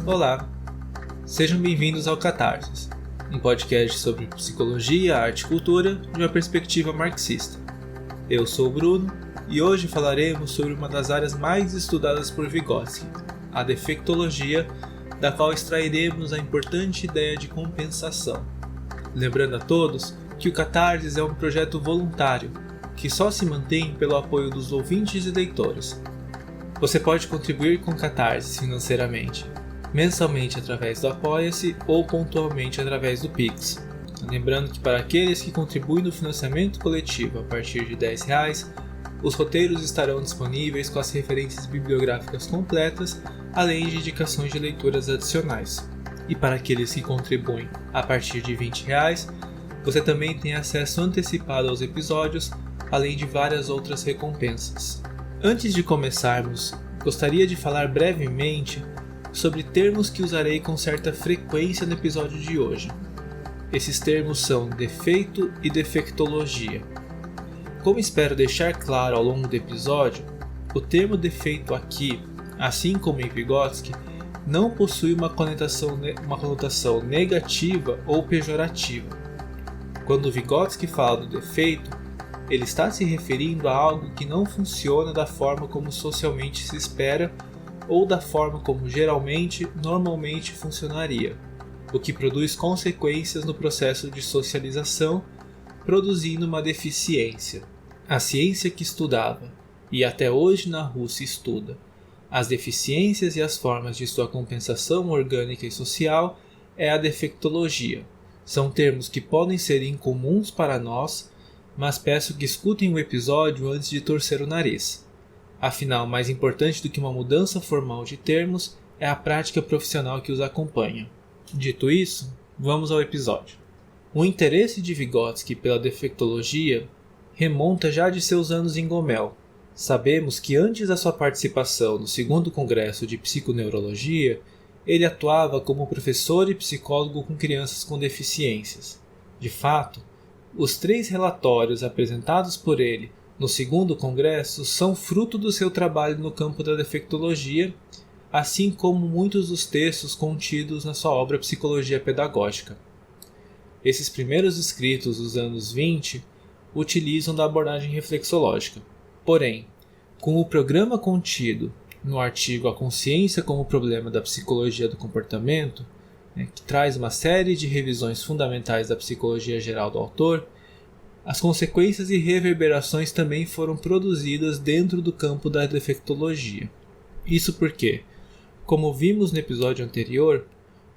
Olá, sejam bem-vindos ao Catarses, um podcast sobre psicologia, arte e cultura de uma perspectiva marxista. Eu sou o Bruno e hoje falaremos sobre uma das áreas mais estudadas por Vygotsky, a defectologia, da qual extrairemos a importante ideia de compensação. Lembrando a todos que o Catarses é um projeto voluntário, que só se mantém pelo apoio dos ouvintes e leitores. Você pode contribuir com o Catarse financeiramente, mensalmente através do Apoia-se ou pontualmente através do Pix. Lembrando que para aqueles que contribuem no financiamento coletivo a partir de R$10, os roteiros estarão disponíveis com as referências bibliográficas completas, além de indicações de leituras adicionais. E para aqueles que contribuem a partir de R$20, você também tem acesso antecipado aos episódios, além de várias outras recompensas. Antes de começarmos, gostaria de falar brevemente sobre termos que usarei com certa frequência no episódio de hoje. Esses termos são defeito e defectologia. Como espero deixar claro ao longo do episódio, o termo defeito aqui, assim como em Vygotsky, não possui uma conotação negativa ou pejorativa. Quando Vygotsky fala do defeito, ele está se referindo a algo que não funciona da forma como socialmente se espera ou da forma como normalmente funcionaria, o que produz consequências no processo de socialização, produzindo uma deficiência. A ciência que estudava, e até hoje na Rússia estuda, as deficiências e as formas de sua compensação orgânica e social é a defectologia. São termos que podem ser incomuns para nós, mas peço que escutem o episódio antes de torcer o nariz. Afinal, mais importante do que uma mudança formal de termos é a prática profissional que os acompanha. Dito isso, vamos ao episódio. O interesse de Vygotsky pela defectologia remonta já de seus anos em Gomel. Sabemos que antes da sua participação no segundo congresso de psiconeurologia, ele atuava como professor e psicólogo com crianças com deficiências. De fato, os 3 relatórios apresentados por ele no segundo congresso são fruto do seu trabalho no campo da defectologia, assim como muitos dos textos contidos na sua obra Psicologia Pedagógica. Esses primeiros escritos dos anos 20 utilizam da abordagem reflexológica. Porém, com o programa contido no artigo A Consciência como Problema da Psicologia do Comportamento, que traz uma série de revisões fundamentais da psicologia geral do autor, as consequências e reverberações também foram produzidas dentro do campo da defectologia. Isso porque, como vimos no episódio anterior,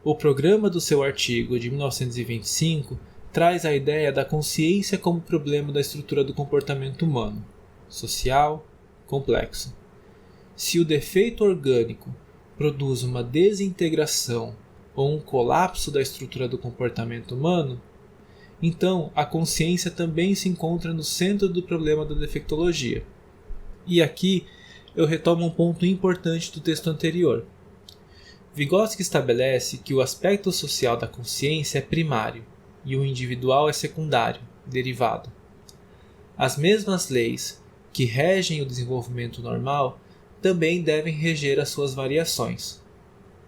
o programa do seu artigo de 1925 traz a ideia da consciência como problema da estrutura do comportamento humano, social, complexo. Se o defeito orgânico produz uma desintegração ou um colapso da estrutura do comportamento humano, então a consciência também se encontra no centro do problema da defectologia. E aqui eu retomo um ponto importante do texto anterior. Vygotsky estabelece que o aspecto social da consciência é primário e o individual é secundário, derivado. As mesmas leis que regem o desenvolvimento normal também devem reger as suas variações.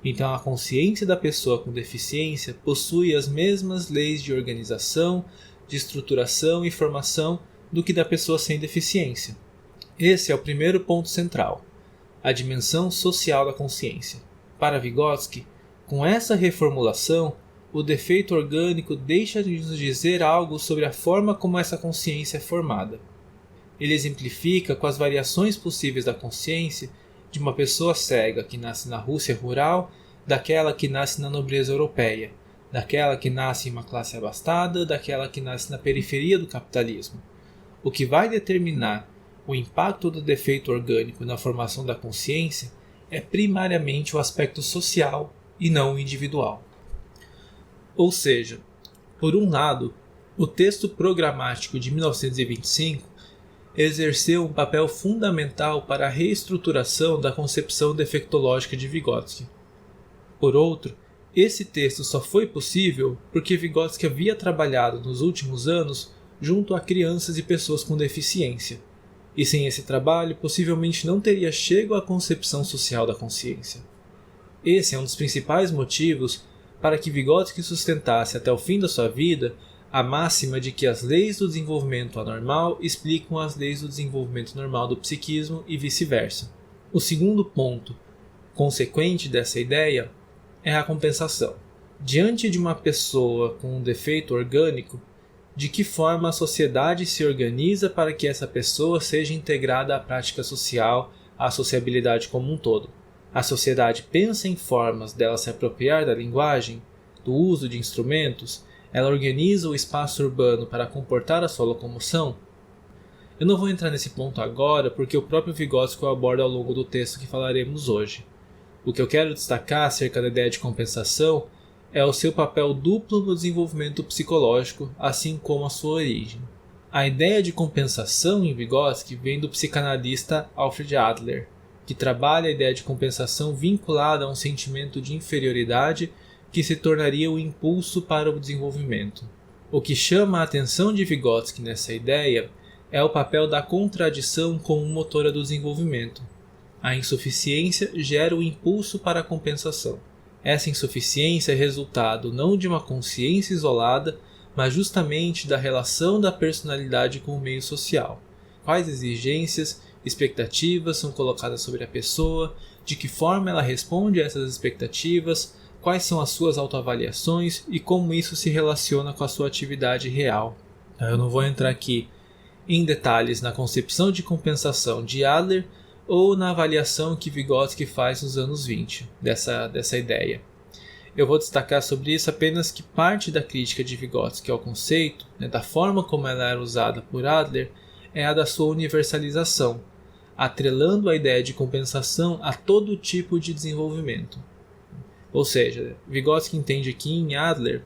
Então a consciência da pessoa com deficiência possui as mesmas leis de organização, de estruturação e formação do que da pessoa sem deficiência. Esse é o primeiro ponto central, a dimensão social da consciência. Para Vygotsky, com essa reformulação, o defeito orgânico deixa de nos dizer algo sobre a forma como essa consciência é formada. Ele exemplifica com as variações possíveis da consciência de uma pessoa cega que nasce na Rússia rural, daquela que nasce na nobreza europeia, daquela que nasce em uma classe abastada, daquela que nasce na periferia do capitalismo. O que vai determinar o impacto do defeito orgânico na formação da consciência é primariamente o aspecto social e não o individual. Ou seja, por um lado, o texto programático de 1925 exerceu um papel fundamental para a reestruturação da concepção defectológica de Vygotsky. Por outro, esse texto só foi possível porque Vygotsky havia trabalhado nos últimos anos junto a crianças e pessoas com deficiência, e sem esse trabalho possivelmente não teria chego à concepção social da consciência. Esse é um dos principais motivos para que Vygotsky sustentasse até o fim da sua vida a máxima de que as leis do desenvolvimento anormal explicam as leis do desenvolvimento normal do psiquismo e vice-versa. O segundo ponto consequente dessa ideia é a compensação. Diante de uma pessoa com um defeito orgânico, de que forma a sociedade se organiza para que essa pessoa seja integrada à prática social, à sociabilidade como um todo? A sociedade pensa em formas dela se apropriar da linguagem, do uso de instrumentos, ela organiza o espaço urbano para comportar a sua locomoção? Eu não vou entrar nesse ponto agora porque o próprio Vygotsky o aborda ao longo do texto que falaremos hoje. O que eu quero destacar acerca da ideia de compensação é o seu papel duplo no desenvolvimento psicológico, assim como a sua origem. A ideia de compensação em Vygotsky vem do psicanalista Alfred Adler, que trabalha a ideia de compensação vinculada a um sentimento de inferioridade que se tornaria o impulso para o desenvolvimento. O que chama a atenção de Vygotsky nessa ideia é o papel da contradição como motora do desenvolvimento. A insuficiência gera o impulso para a compensação. Essa insuficiência é resultado não de uma consciência isolada, mas justamente da relação da personalidade com o meio social. Quais exigências, expectativas são colocadas sobre a pessoa, de que forma ela responde a essas expectativas, quais são as suas autoavaliações e como isso se relaciona com a sua atividade real. Eu não vou entrar aqui em detalhes na concepção de compensação de Adler ou na avaliação que Vygotsky faz nos anos 20 dessa ideia. Eu vou destacar sobre isso apenas que parte da crítica de Vygotsky ao conceito, da forma como ela era usada por Adler, é a da sua universalização, atrelando a ideia de compensação a todo tipo de desenvolvimento. Ou seja, Vygotsky entende que em Adler,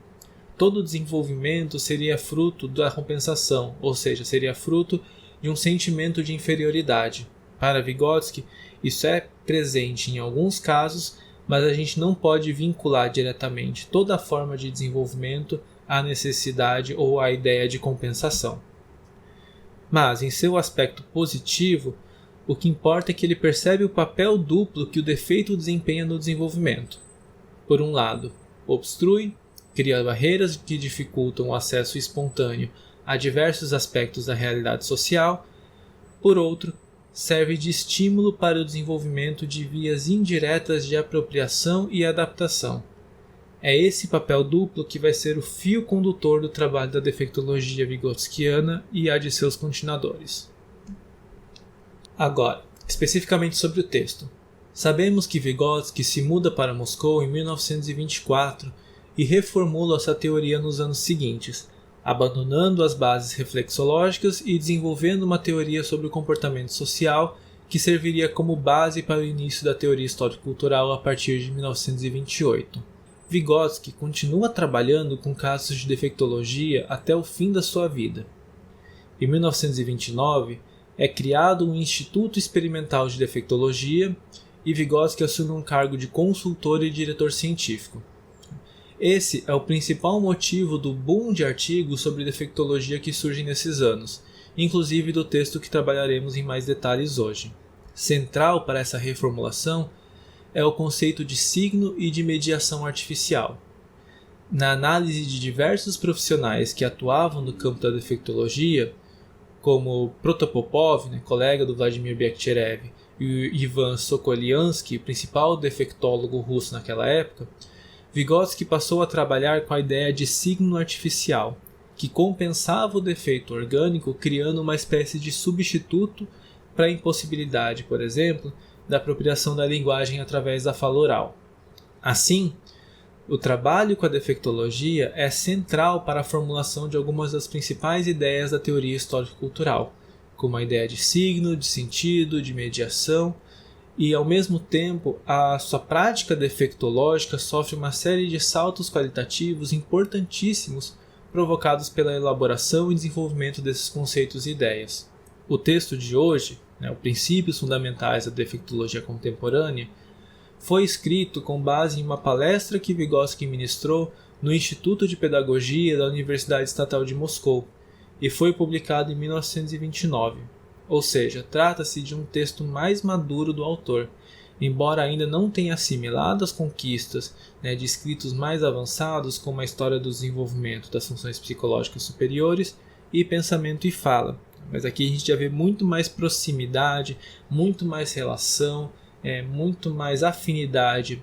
todo desenvolvimento seria fruto da compensação, ou seja, seria fruto de um sentimento de inferioridade. Para Vygotsky, isso é presente em alguns casos, mas a gente não pode vincular diretamente toda a forma de desenvolvimento à necessidade ou à ideia de compensação. Mas, em seu aspecto positivo, o que importa é que ele percebe o papel duplo que o defeito desempenha no desenvolvimento. Por um lado, obstrui, cria barreiras que dificultam o acesso espontâneo a diversos aspectos da realidade social. Por outro, serve de estímulo para o desenvolvimento de vias indiretas de apropriação e adaptação. É esse papel duplo que vai ser o fio condutor do trabalho da defeitologia vygotskiana e a de seus continuadores. Agora, especificamente sobre o texto. Sabemos que Vygotsky se muda para Moscou em 1924 e reformula essa teoria nos anos seguintes, abandonando as bases reflexológicas e desenvolvendo uma teoria sobre o comportamento social que serviria como base para o início da teoria histórico-cultural a partir de 1928. Vygotsky continua trabalhando com casos de defeitologia até o fim da sua vida. Em 1929, é criado um Instituto Experimental de Defeitologia e Vygotsky assume um cargo de consultor e diretor científico. Esse é o principal motivo do boom de artigos sobre defeitologia que surgem nesses anos, inclusive do texto que trabalharemos em mais detalhes hoje. Central para essa reformulação é o conceito de signo e de mediação artificial. Na análise de diversos profissionais que atuavam no campo da defeitologia, como Protopopov, colega do Vladimir Bekhterev, e Ivan Sokolyansky, principal defectólogo russo naquela época, Vygotsky passou a trabalhar com a ideia de signo artificial, que compensava o defeito orgânico criando uma espécie de substituto para a impossibilidade, por exemplo, da apropriação da linguagem através da fala oral. Assim, o trabalho com a defeitologia é central para a formulação de algumas das principais ideias da teoria histórico-cultural, como a ideia de signo, de sentido, de mediação, e ao mesmo tempo a sua prática defeitológica sofre uma série de saltos qualitativos importantíssimos provocados pela elaboração e desenvolvimento desses conceitos e ideias. O texto de hoje, os Princípios Fundamentais da Defeitologia Contemporânea, foi escrito com base em uma palestra que Vygotsky ministrou no Instituto de Pedagogia da Universidade Estatal de Moscou e foi publicado em 1929. Ou seja, trata-se de um texto mais maduro do autor, embora ainda não tenha assimilado as conquistas, de escritos mais avançados como a história do desenvolvimento das funções psicológicas superiores e pensamento e fala. Mas aqui a gente já vê muito mais proximidade, muito mais relação, muito mais afinidade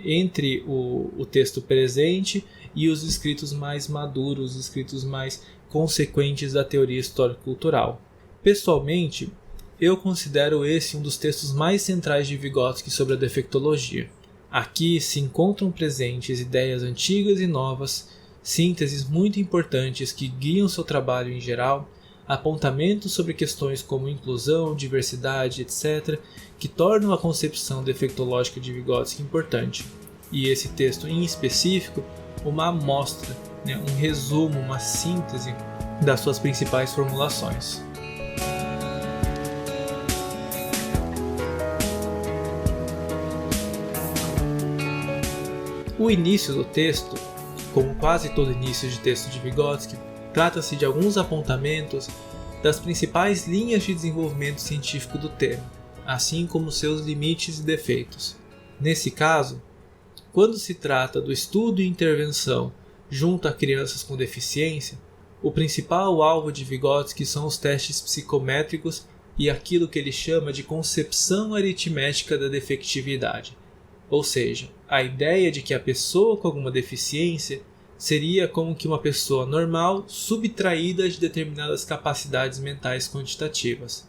entre o texto presente e os escritos mais maduros, os escritos mais consequentes da teoria histórico-cultural. Pessoalmente, eu considero esse um dos textos mais centrais de Vygotsky sobre a defeitologia. Aqui se encontram presentes ideias antigas e novas, sínteses muito importantes que guiam seu trabalho em geral, apontamentos sobre questões como inclusão, diversidade, etc., que tornam a concepção defeitológica de Vygotsky importante. E esse texto em específico, uma amostra, um resumo, uma síntese das suas principais formulações. O início do texto, como quase todo início de texto de Vygotsky, trata-se de alguns apontamentos das principais linhas de desenvolvimento científico do tema, assim como seus limites e defeitos. Nesse caso, quando se trata do estudo e intervenção junto a crianças com deficiência, o principal alvo de Vygotsky são os testes psicométricos e aquilo que ele chama de concepção aritmética da defectividade. Ou seja, a ideia de que a pessoa com alguma deficiência seria como que uma pessoa normal subtraída de determinadas capacidades mentais quantitativas.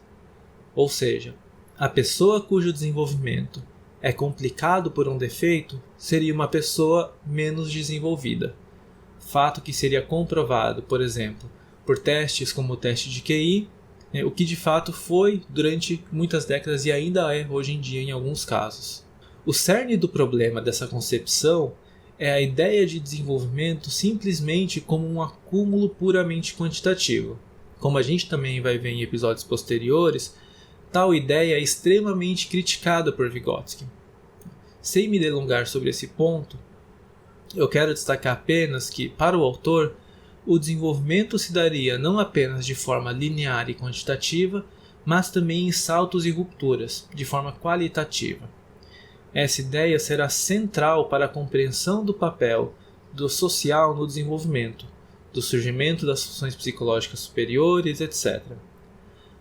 Ou seja, a pessoa cujo desenvolvimento é complicado por um defeito seria uma pessoa menos desenvolvida. Fato que seria comprovado, por exemplo, por testes como o teste de QI, o que de fato foi durante muitas décadas e ainda é hoje em dia em alguns casos. O cerne do problema dessa concepção é a ideia de desenvolvimento simplesmente como um acúmulo puramente quantitativo. Como a gente também vai ver em episódios posteriores, tal ideia é extremamente criticada por Vygotsky. Sem me delongar sobre esse ponto, eu quero destacar apenas que, para o autor, o desenvolvimento se daria não apenas de forma linear e quantitativa, mas também em saltos e rupturas, de forma qualitativa. Essa ideia será central para a compreensão do papel do social no desenvolvimento, do surgimento das funções psicológicas superiores, etc.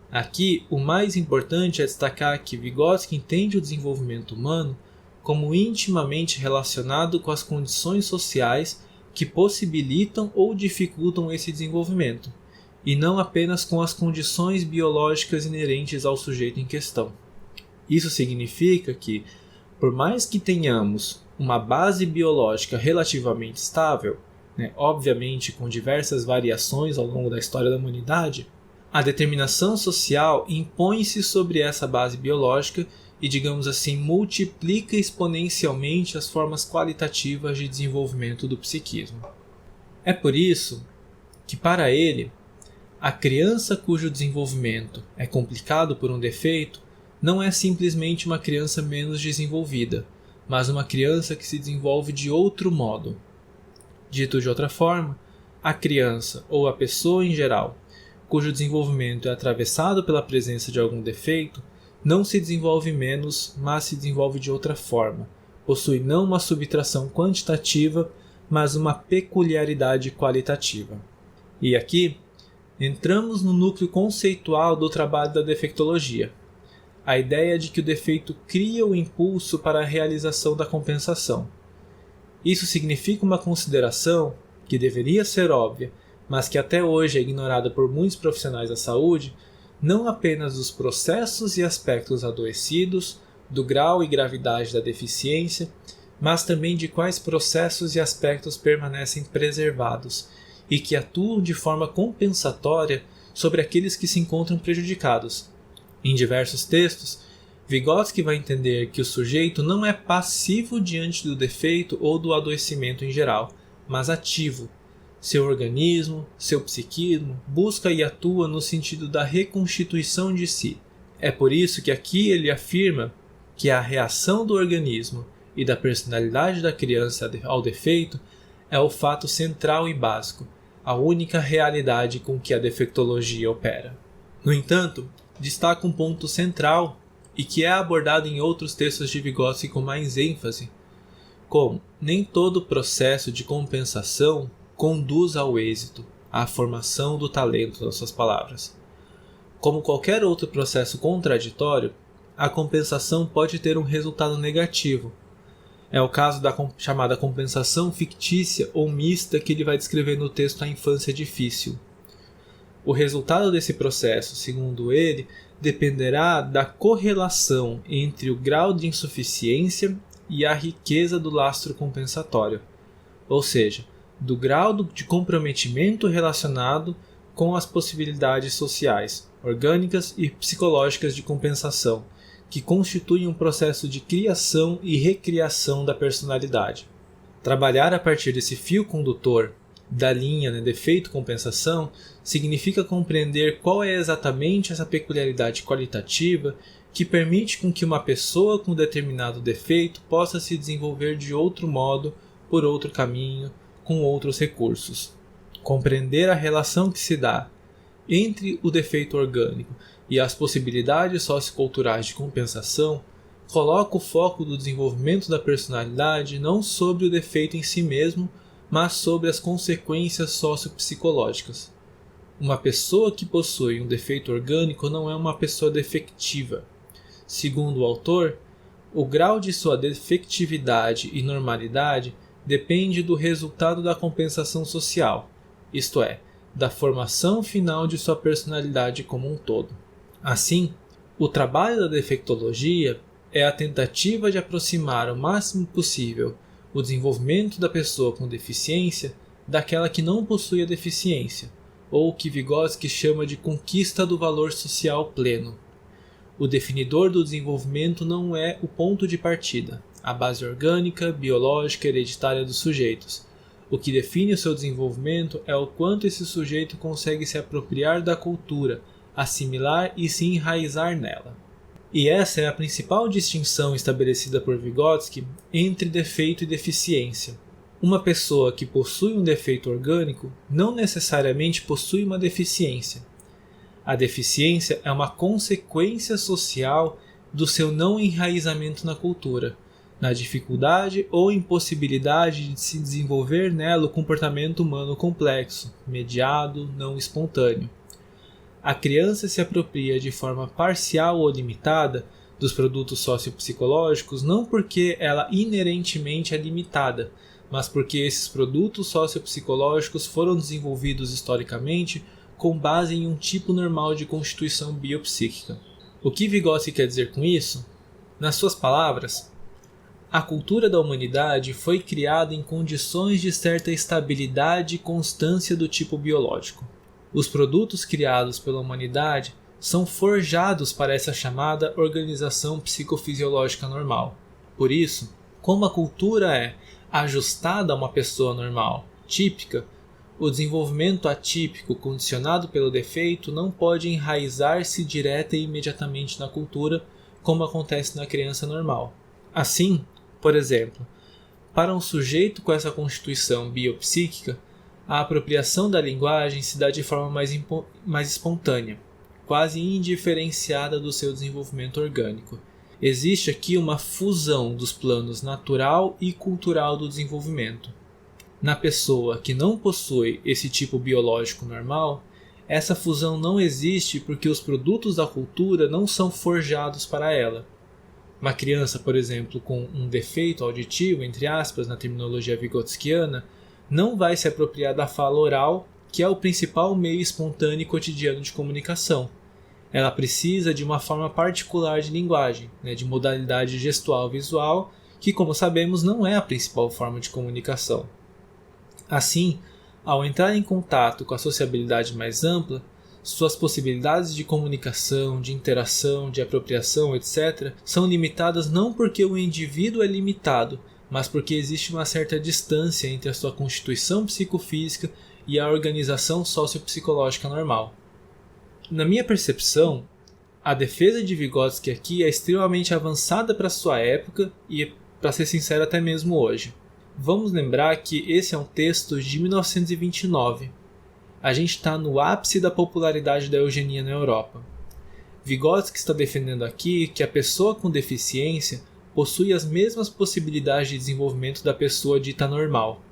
Aqui, o mais importante é destacar que Vygotsky entende o desenvolvimento humano como intimamente relacionado com as condições sociais que possibilitam ou dificultam esse desenvolvimento, e não apenas com as condições biológicas inerentes ao sujeito em questão. Isso significa que, por mais que tenhamos uma base biológica relativamente estável, obviamente com diversas variações ao longo da história da humanidade, a determinação social impõe-se sobre essa base biológica e, digamos assim, multiplica exponencialmente as formas qualitativas de desenvolvimento do psiquismo. É por isso que, para ele, a criança cujo desenvolvimento é complicado por um defeito não é simplesmente uma criança menos desenvolvida, mas uma criança que se desenvolve de outro modo. Dito de outra forma, a criança ou a pessoa em geral, cujo desenvolvimento é atravessado pela presença de algum defeito, não se desenvolve menos, mas se desenvolve de outra forma. Possui não uma subtração quantitativa, mas uma peculiaridade qualitativa. E aqui, entramos no núcleo conceitual do trabalho da defeitologia. A ideia de que o defeito cria o impulso para a realização da compensação. Isso significa uma consideração que deveria ser óbvia, mas que até hoje é ignorada por muitos profissionais da saúde, não apenas dos processos e aspectos adoecidos, do grau e gravidade da deficiência, mas também de quais processos e aspectos permanecem preservados e que atuam de forma compensatória sobre aqueles que se encontram prejudicados. Em diversos textos, Vygotsky vai entender que o sujeito não é passivo diante do defeito ou do adoecimento em geral, mas ativo. Seu organismo, seu psiquismo, busca e atua no sentido da reconstituição de si. É por isso que aqui ele afirma que a reação do organismo e da personalidade da criança ao defeito é o fato central e básico, a única realidade com que a defeitologia opera. No entanto, destaca um ponto central e que é abordado em outros textos de Vygotsky com mais ênfase, como nem todo processo de compensação conduz ao êxito, à formação do talento, nas suas palavras. Como qualquer outro processo contraditório, a compensação pode ter um resultado negativo. É o caso da chamada compensação fictícia ou mista que ele vai descrever no texto A Infância Difícil. O resultado desse processo, segundo ele, dependerá da correlação entre o grau de insuficiência e a riqueza do lastro compensatório, ou seja, do grau de comprometimento relacionado com as possibilidades sociais, orgânicas e psicológicas de compensação, que constituem um processo de criação e recriação da personalidade. Trabalhar a partir desse fio condutor da linha defeito-compensação significa compreender qual é exatamente essa peculiaridade qualitativa que permite com que uma pessoa com determinado defeito possa se desenvolver de outro modo, por outro caminho, com outros recursos. Compreender a relação que se dá entre o defeito orgânico e as possibilidades socioculturais de compensação coloca o foco do desenvolvimento da personalidade não sobre o defeito em si mesmo, mas sobre as consequências sociopsicológicas. Uma pessoa que possui um defeito orgânico não é uma pessoa defectiva. Segundo o autor, o grau de sua defectividade e normalidade depende do resultado da compensação social, isto é, da formação final de sua personalidade como um todo. Assim, o trabalho da defectologia é a tentativa de aproximar o máximo possível o desenvolvimento da pessoa com deficiência daquela que não possui a deficiência, ou o que Vygotsky chama de conquista do valor social pleno. O definidor do desenvolvimento não é o ponto de partida, a base orgânica, biológica e hereditária dos sujeitos. O que define o seu desenvolvimento é o quanto esse sujeito consegue se apropriar da cultura, assimilar e se enraizar nela. E essa é a principal distinção estabelecida por Vygotsky entre defeito e deficiência. Uma pessoa que possui um defeito orgânico não necessariamente possui uma deficiência. A deficiência é uma consequência social do seu não enraizamento na cultura, na dificuldade ou impossibilidade de se desenvolver nela o comportamento humano complexo, mediado, não espontâneo. A criança se apropria de forma parcial ou limitada dos produtos sociopsicológicos não porque ela inerentemente é limitada, mas porque esses produtos sociopsicológicos foram desenvolvidos historicamente com base em um tipo normal de constituição biopsíquica. O que Vygotsky quer dizer com isso? Nas suas palavras, a cultura da humanidade foi criada em condições de certa estabilidade e constância do tipo biológico. Os produtos criados pela humanidade são forjados para essa chamada organização psicofisiológica normal. Por isso, como a cultura é ajustada a uma pessoa normal, típica, o desenvolvimento atípico condicionado pelo defeito não pode enraizar-se direta e imediatamente na cultura, como acontece na criança normal. Assim, por exemplo, para um sujeito com essa constituição biopsíquica, a apropriação da linguagem se dá de forma mais espontânea, quase indiferenciada do seu desenvolvimento orgânico. Existe aqui uma fusão dos planos natural e cultural do desenvolvimento. Na pessoa que não possui esse tipo biológico normal, essa fusão não existe porque os produtos da cultura não são forjados para ela. Uma criança, por exemplo, com um defeito auditivo, entre aspas, na terminologia vygotskiana, não vai se apropriar da fala oral, que é o principal meio espontâneo e cotidiano de comunicação. Ela precisa de uma forma particular de linguagem, de modalidade gestual visual, que, como sabemos, não é a principal forma de comunicação. Assim, ao entrar em contato com a sociabilidade mais ampla, suas possibilidades de comunicação, de interação, de apropriação, etc., são limitadas não porque o indivíduo é limitado, mas porque existe uma certa distância entre a sua constituição psicofísica e a organização sociopsicológica normal. Na minha percepção, a defesa de Vygotsky aqui é extremamente avançada para sua época e, para ser sincero, até mesmo hoje. Vamos lembrar que esse é um texto de 1929. A gente está no ápice da popularidade da eugenia na Europa. Vygotsky está defendendo aqui que a pessoa com deficiência possui as mesmas possibilidades de desenvolvimento da pessoa dita normal.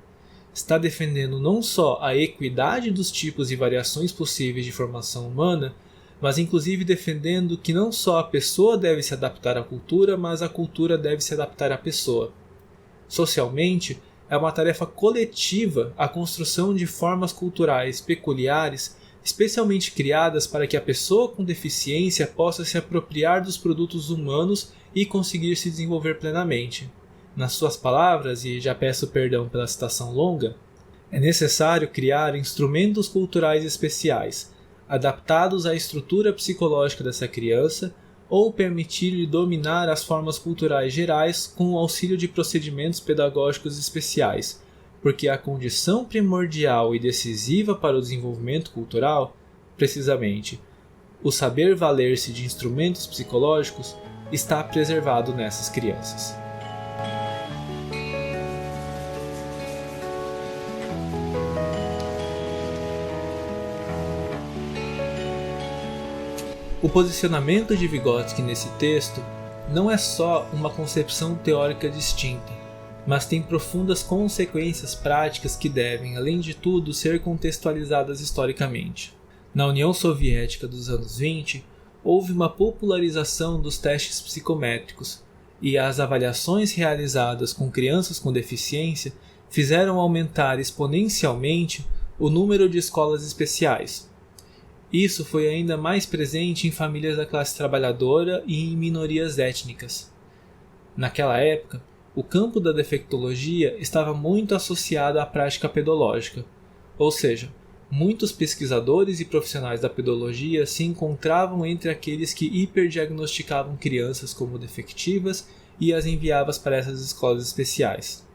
Está defendendo não só a equidade dos tipos e variações possíveis de formação humana, mas inclusive defendendo que não só a pessoa deve se adaptar à cultura, mas a cultura deve se adaptar à pessoa. Socialmente, é uma tarefa coletiva a construção de formas culturais peculiares, especialmente criadas para que a pessoa com deficiência possa se apropriar dos produtos humanos e conseguir se desenvolver plenamente. Nas suas palavras, e já peço perdão pela citação longa, é necessário criar instrumentos culturais especiais, adaptados à estrutura psicológica dessa criança, ou permitir-lhe dominar as formas culturais gerais com o auxílio de procedimentos pedagógicos especiais, porque a condição primordial e decisiva para o desenvolvimento cultural, precisamente, o saber valer-se de instrumentos psicológicos, está preservado nessas crianças. O posicionamento de Vygotsky nesse texto não é só uma concepção teórica distinta, mas tem profundas consequências práticas que devem, além de tudo, ser contextualizadas historicamente. Na União Soviética dos anos 20, houve uma popularização dos testes psicométricos, e as avaliações realizadas com crianças com deficiência fizeram aumentar exponencialmente o número de escolas especiais. Isso foi ainda mais presente em famílias da classe trabalhadora e em minorias étnicas. Naquela época, o campo da defectologia estava muito associado à prática pedológica, ou seja, muitos pesquisadores e profissionais da pedologia se encontravam entre aqueles que hiperdiagnosticavam crianças como defectivas e as enviavam para essas escolas especiais.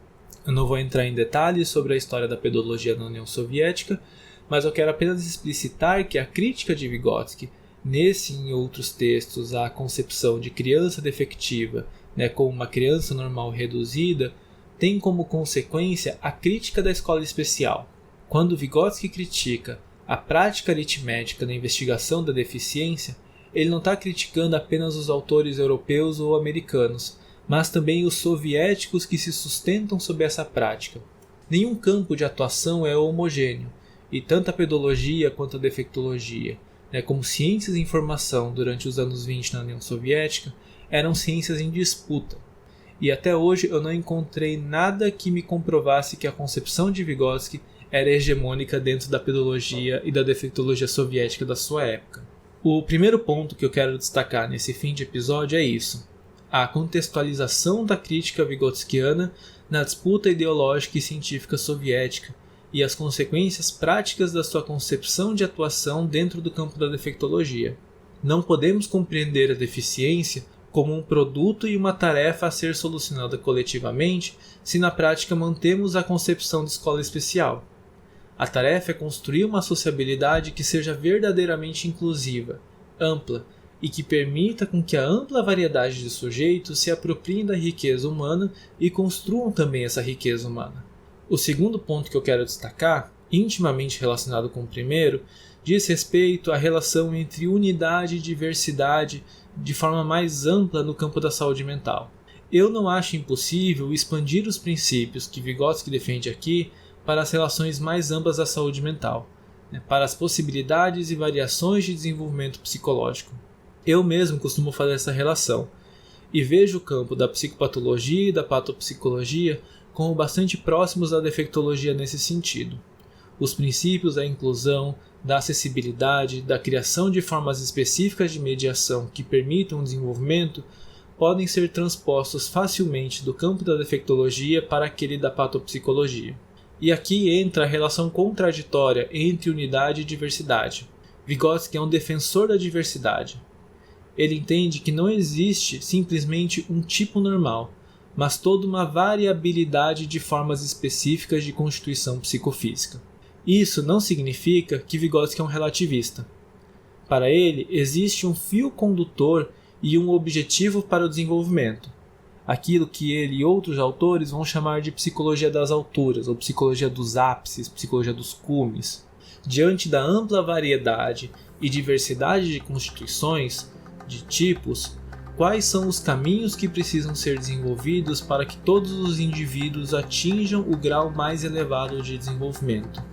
Eu não vou entrar em detalhes sobre a história da pedologia na União Soviética, mas eu quero apenas explicitar que a crítica de Vygotsky, nesse e em outros textos, à concepção de criança defectiva, como uma criança normal reduzida, tem como consequência a crítica da escola especial. Quando Vygotsky critica a prática aritmética na investigação da deficiência, ele não está criticando apenas os autores europeus ou americanos, mas também os soviéticos que se sustentam sob essa prática. Nenhum campo de atuação é homogêneo, e tanto a pedologia quanto a defectologia, como ciências em formação durante os anos 20 na União Soviética, eram ciências em disputa. E até hoje eu não encontrei nada que me comprovasse que a concepção de Vygotsky era hegemônica dentro da pedologia e da defectologia soviética da sua época. O primeiro ponto que eu quero destacar nesse fim de episódio é isso: a contextualização da crítica vygotskiana na disputa ideológica e científica soviética, e as consequências práticas da sua concepção de atuação dentro do campo da defectologia. Não podemos compreender a deficiência como um produto e uma tarefa a ser solucionada coletivamente se na prática mantemos a concepção de escola especial. A tarefa é construir uma sociabilidade que seja verdadeiramente inclusiva, ampla, e que permita com que a ampla variedade de sujeitos se apropriem da riqueza humana e construam também essa riqueza humana. O segundo ponto que eu quero destacar, intimamente relacionado com o primeiro, diz respeito à relação entre unidade e diversidade de forma mais ampla no campo da saúde mental. Eu não acho impossível expandir os princípios que Vygotsky defende aqui para as relações mais amplas da saúde mental, para as possibilidades e variações de desenvolvimento psicológico. Eu mesmo costumo fazer essa relação, e vejo o campo da psicopatologia e da patopsicologia como bastante próximos da defectologia nesse sentido. Os princípios da inclusão, da acessibilidade, da criação de formas específicas de mediação que permitam o desenvolvimento podem ser transpostos facilmente do campo da defectologia para aquele da patopsicologia. E aqui entra a relação contraditória entre unidade e diversidade. Vygotsky é um defensor da diversidade. Ele entende que não existe simplesmente um tipo normal, mas toda uma variabilidade de formas específicas de constituição psicofísica. Isso não significa que Vygotsky é um relativista. Para ele, existe um fio condutor e um objetivo para o desenvolvimento, aquilo que ele e outros autores vão chamar de psicologia das alturas, ou psicologia dos ápices, psicologia dos cumes. Diante da ampla variedade e diversidade de constituições, de tipos, quais são os caminhos que precisam ser desenvolvidos para que todos os indivíduos atinjam o grau mais elevado de desenvolvimento,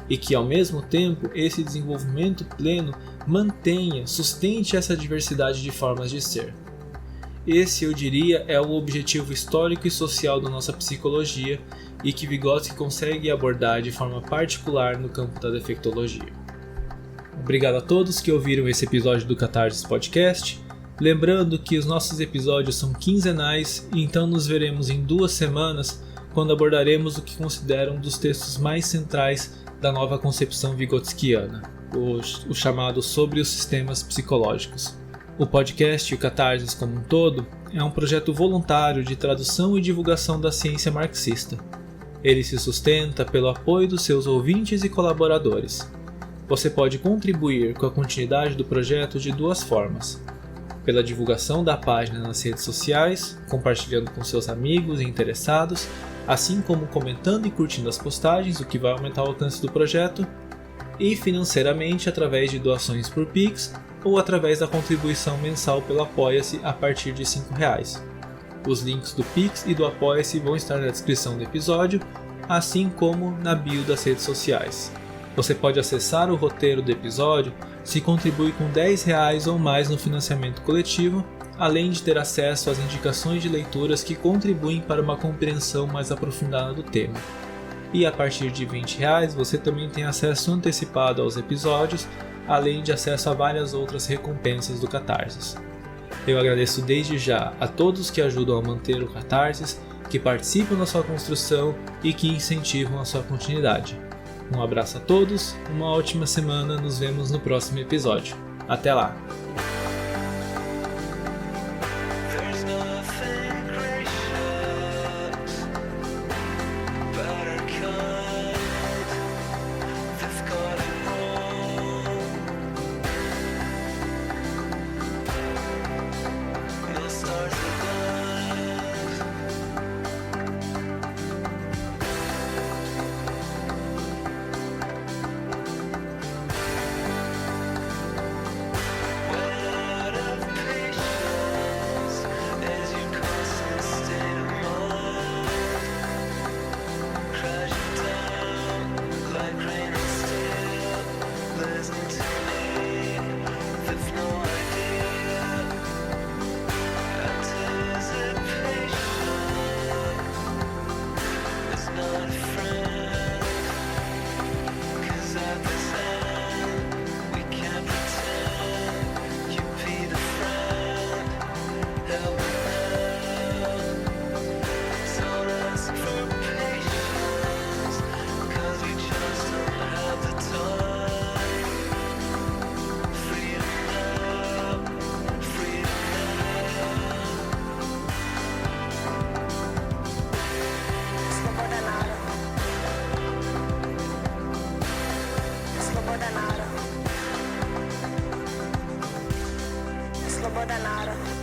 e que ao mesmo tempo esse desenvolvimento pleno sustente essa diversidade de formas de ser. Esse, eu diria, é o objetivo histórico e social da nossa psicologia e que Vygotsky consegue abordar de forma particular no campo da defectologia. Obrigado a todos que ouviram esse episódio do Catarsis Podcast. Lembrando que os nossos episódios são quinzenais e então nos veremos em 2 semanas quando abordaremos o que considero um dos textos mais centrais da nova concepção vygotskiana, o chamado Sobre os Sistemas Psicológicos. O podcast e o Catarsis como um todo é um projeto voluntário de tradução e divulgação da ciência marxista. Ele se sustenta pelo apoio dos seus ouvintes e colaboradores. Você pode contribuir com a continuidade do projeto de 2 formas. Pela divulgação da página nas redes sociais, compartilhando com seus amigos e interessados, assim como comentando e curtindo as postagens, o que vai aumentar o alcance do projeto, e financeiramente através de doações por Pix ou através da contribuição mensal pelo Apoia-se a partir de R$ 5. Os links do Pix e do Apoia-se vão estar na descrição do episódio, assim como na bio das redes sociais. Você pode acessar o roteiro do episódio se contribui com R$ 10 ou mais no financiamento coletivo, além de ter acesso às indicações de leituras que contribuem para uma compreensão mais aprofundada do tema. E a partir de R$ 20 você também tem acesso antecipado aos episódios, além de acesso a várias outras recompensas do Catarsis. Eu agradeço desde já a todos que ajudam a manter o Catarsis, que participam da sua construção e que incentivam a sua continuidade. Um abraço a todos, uma ótima semana, nos vemos no próximo episódio. Até lá! Sloboda naroda.